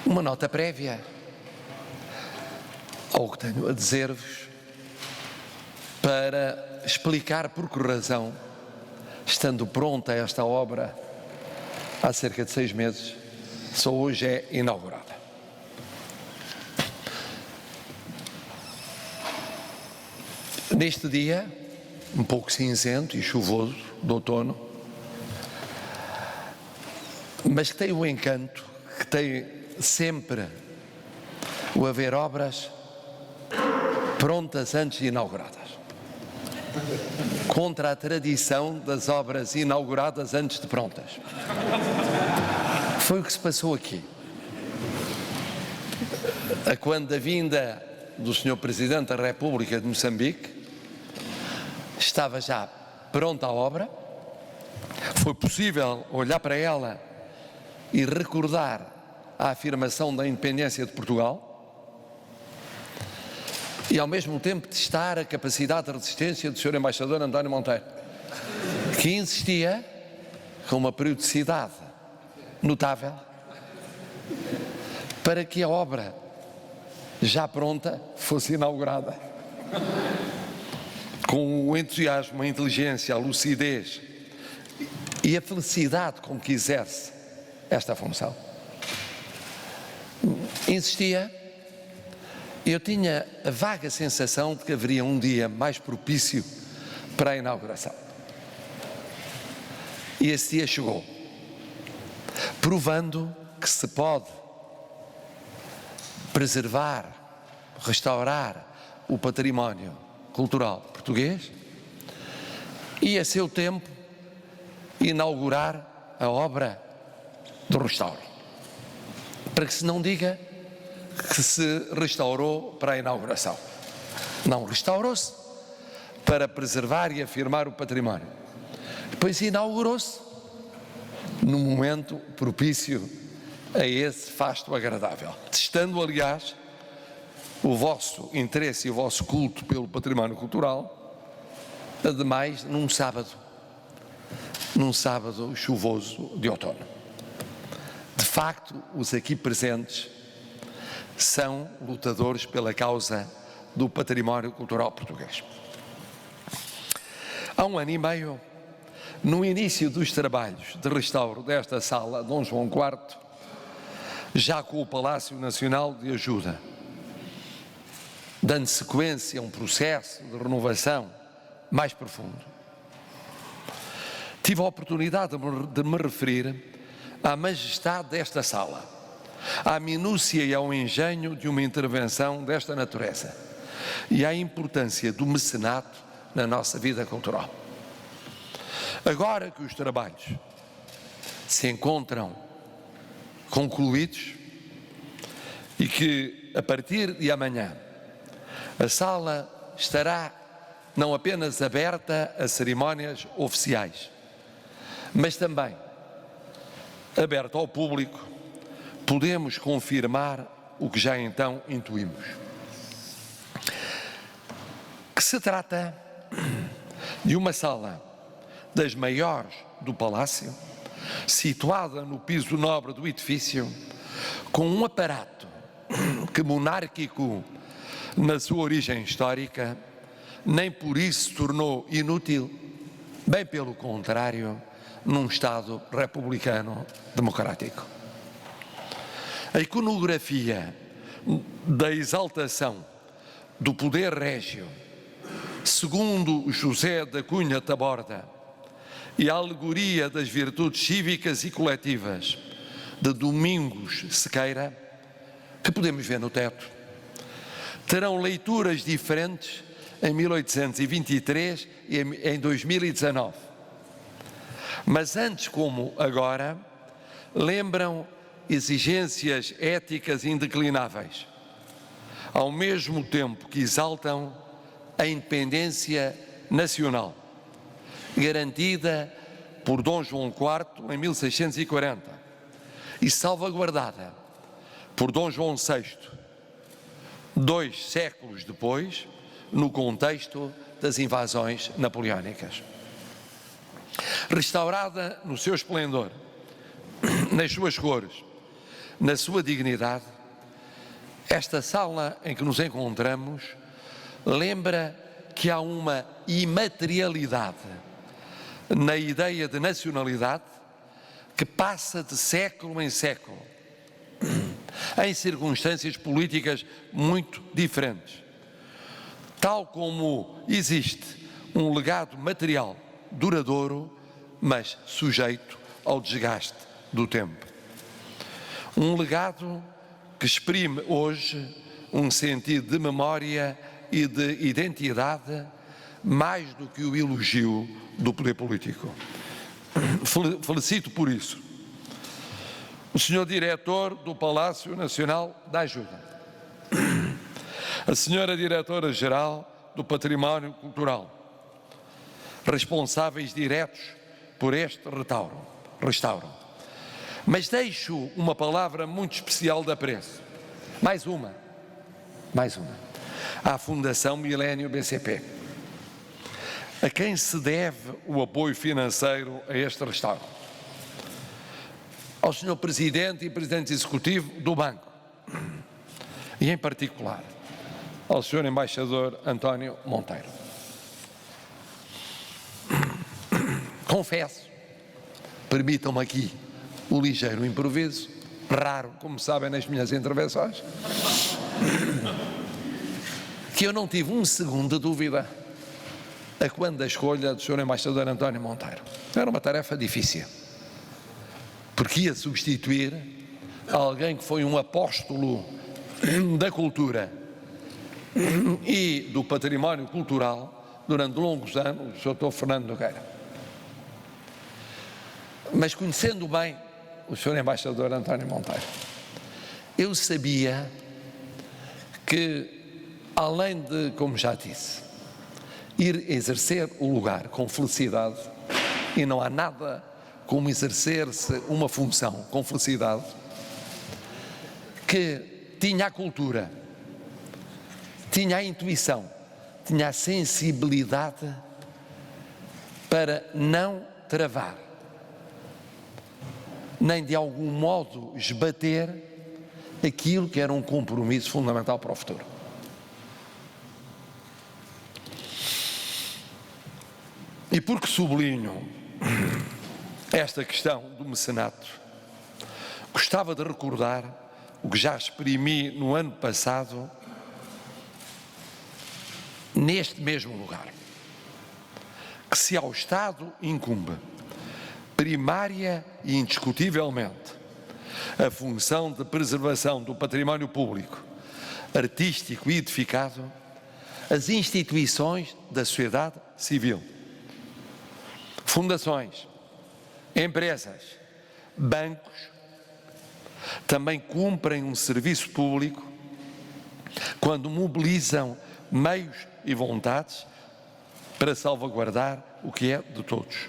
Uma nota prévia ao que tenho a dizer-vos para explicar por que razão, estando pronta esta obra há cerca de 6 meses, só hoje é inaugurada. Neste dia, um pouco cinzento e chuvoso de outono, mas que tem o encanto, que tem sempre o haver obras prontas antes de inauguradas, contra a tradição das obras inauguradas antes de prontas. Foi o que se passou aqui. A quando da vinda do Sr. Presidente da República de Moçambique, estava já pronta a obra, foi possível olhar para ela e recordar a afirmação da independência de Portugal e ao mesmo tempo testar a capacidade de resistência do Sr. Embaixador António Monteiro, que insistia com uma periodicidade notável para que a obra já pronta fosse inaugurada. Com o entusiasmo, a inteligência, a lucidez e a felicidade com que exerce esta função. Insistia. Eu tinha a vaga sensação de que haveria um dia mais propício para a inauguração. E esse dia chegou, provando que se pode preservar, restaurar o património cultural português e, a seu tempo, inaugurar a obra do restauro. Para que se não diga que se restaurou para a inauguração. Não, restaurou-se para preservar e afirmar o património. Depois inaugurou-se num momento propício a esse fasto agradável, testando, aliás, o vosso interesse e o vosso culto pelo património cultural, ademais num sábado chuvoso de outono. De facto, os aqui presentes são lutadores pela causa do património cultural português. Há 1 ano e meio, no início dos trabalhos de restauro desta sala Dom João IV, já com o Palácio Nacional de Ajuda, dando sequência a um processo de renovação mais profundo, tive a oportunidade de me referir à majestade desta sala, à minúcia e ao engenho de uma intervenção desta natureza e à importância do mecenato na nossa vida cultural. Agora que os trabalhos se encontram concluídos e que, a partir de amanhã, a sala estará não apenas aberta a cerimónias oficiais, mas também aberta ao público, podemos confirmar o que já então intuímos. Que se trata de uma sala das maiores do Palácio, situada no piso nobre do edifício, com um aparato que, monárquico na sua origem histórica, nem por isso se tornou inútil, bem pelo contrário, num Estado republicano democrático. A iconografia da exaltação do poder régio, segundo José da Cunha Taborda, e a alegoria das virtudes cívicas e coletivas de Domingos Sequeira, que podemos ver no teto, terão leituras diferentes em 1823 e em 2019. Mas antes como agora, lembram exigências éticas indeclináveis, ao mesmo tempo que exaltam a independência nacional, garantida por Dom João IV em 1640 e salvaguardada por Dom João VI, 2 séculos depois, no contexto das invasões napoleónicas. Restaurada no seu esplendor, nas suas cores, na sua dignidade, esta sala em que nos encontramos lembra que há uma imaterialidade na ideia de nacionalidade que passa de século em século, em circunstâncias políticas muito diferentes. Tal como existe um legado material duradouro, mas sujeito ao desgaste do tempo. Um legado que exprime hoje um sentido de memória e de identidade mais do que o elogio do poder político. Felicito por isso o Sr. Diretor do Palácio Nacional da Ajuda, a Sra. Diretora-Geral do Património Cultural, responsáveis diretos por este restauro. Mas deixo uma palavra muito especial de apreço, mais uma, à Fundação Milênio BCP, a quem se deve o apoio financeiro a este restauro, ao Sr. Presidente e Presidente Executivo do Banco, e em particular ao Sr. Embaixador António Monteiro. Confesso, permitam-me aqui o ligeiro improviso, raro, como sabem, nas minhas intervenções, que eu não tive um segundo de dúvida a quando da escolha do Sr. Embaixador António Monteiro. Era uma tarefa difícil, porque ia substituir alguém que foi um apóstolo da cultura e do património cultural durante longos anos, o Dr. Fernando Nogueira. Mas conhecendo bem o Sr. Embaixador António Monteiro, eu sabia que, além de, como já disse, ir exercer o lugar com felicidade, e não há nada como exercer-se uma função com felicidade, que tinha a cultura, tinha a intuição, tinha a sensibilidade para não travar, nem de algum modo esbater aquilo que era um compromisso fundamental para o futuro. E porque sublinho esta questão do mecenato, gostava de recordar o que já exprimi no ano passado neste mesmo lugar, que se ao Estado incumbe primária e indiscutivelmente a função de preservação do património público, artístico e edificado, as instituições da sociedade civil, fundações, empresas, bancos, também cumprem um serviço público quando mobilizam meios e vontades para salvaguardar o que é de todos.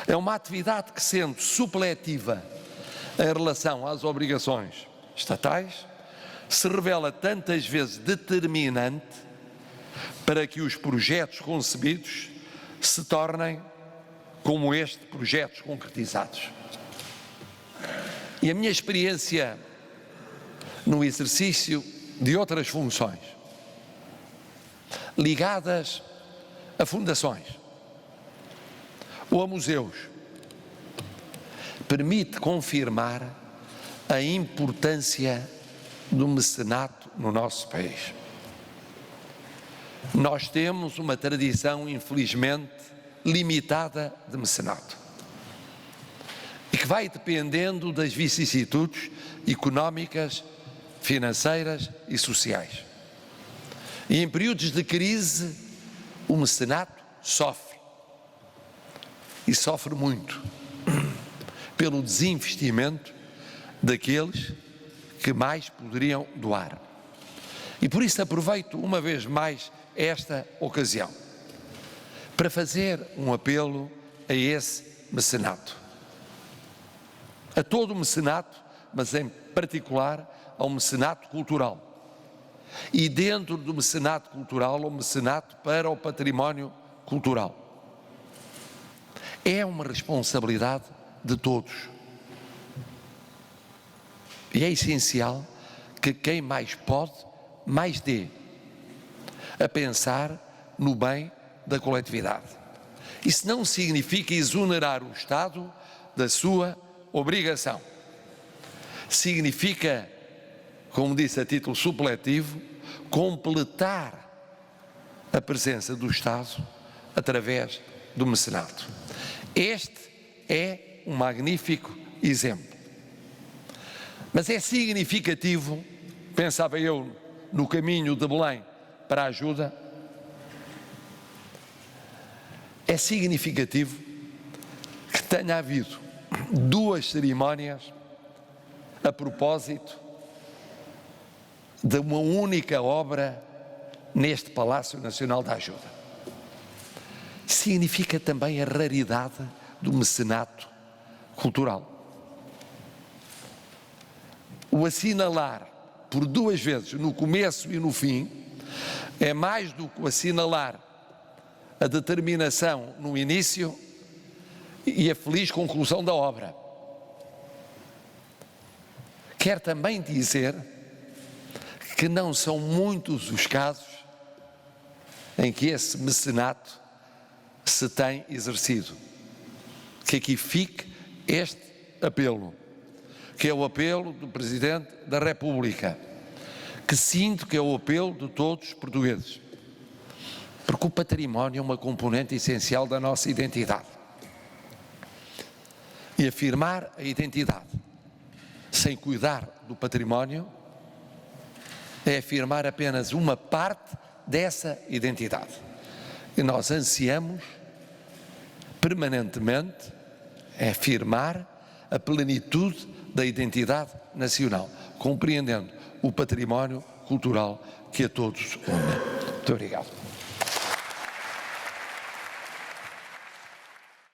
É uma atividade que, sendo supletiva em relação às obrigações estatais, se revela tantas vezes determinante para que os projetos concebidos se tornem, como este, projetos concretizados. E a minha experiência no exercício de outras funções ligadas a fundações ou a museus permite confirmar a importância do mecenato no nosso país. Nós temos uma tradição, infelizmente, limitada de mecenato e que vai dependendo das vicissitudes económicas, financeiras e sociais. E em períodos de crise, o mecenato sofre, e sofre muito, pelo desinvestimento daqueles que mais poderiam doar. E por isso aproveito uma vez mais esta ocasião para fazer um apelo a esse mecenato, a todo o mecenato, mas em particular ao mecenato cultural. E dentro do mecenato cultural, o mecenato para o património cultural. É uma responsabilidade de todos. E é essencial que quem mais pode, mais dê, a pensar no bem da coletividade. Isso não significa exonerar o Estado da sua obrigação. Significa, como disse a título supletivo, completar a presença do Estado através do mecenato. Este é um magnífico exemplo. Mas é significativo, pensava eu, no caminho de Belém para a ajuda, é significativo que tenha havido 2 cerimónias a propósito de uma única obra neste Palácio Nacional da Ajuda. Significa também a raridade do mecenato cultural. O assinalar por 2 vezes, no começo e no fim, é mais do que o assinalar a determinação no início e a feliz conclusão da obra. Quer também dizer que não são muitos os casos em que esse mecenato se tem exercido. Que aqui fique este apelo, que é o apelo do Presidente da República, que sinto que é o apelo de todos os portugueses, porque o património é uma componente essencial da nossa identidade. E afirmar a identidade sem cuidar do património é afirmar apenas uma parte dessa identidade. E nós ansiamos permanentemente afirmar a plenitude da identidade nacional, compreendendo o património cultural que a todos une. Muito obrigado.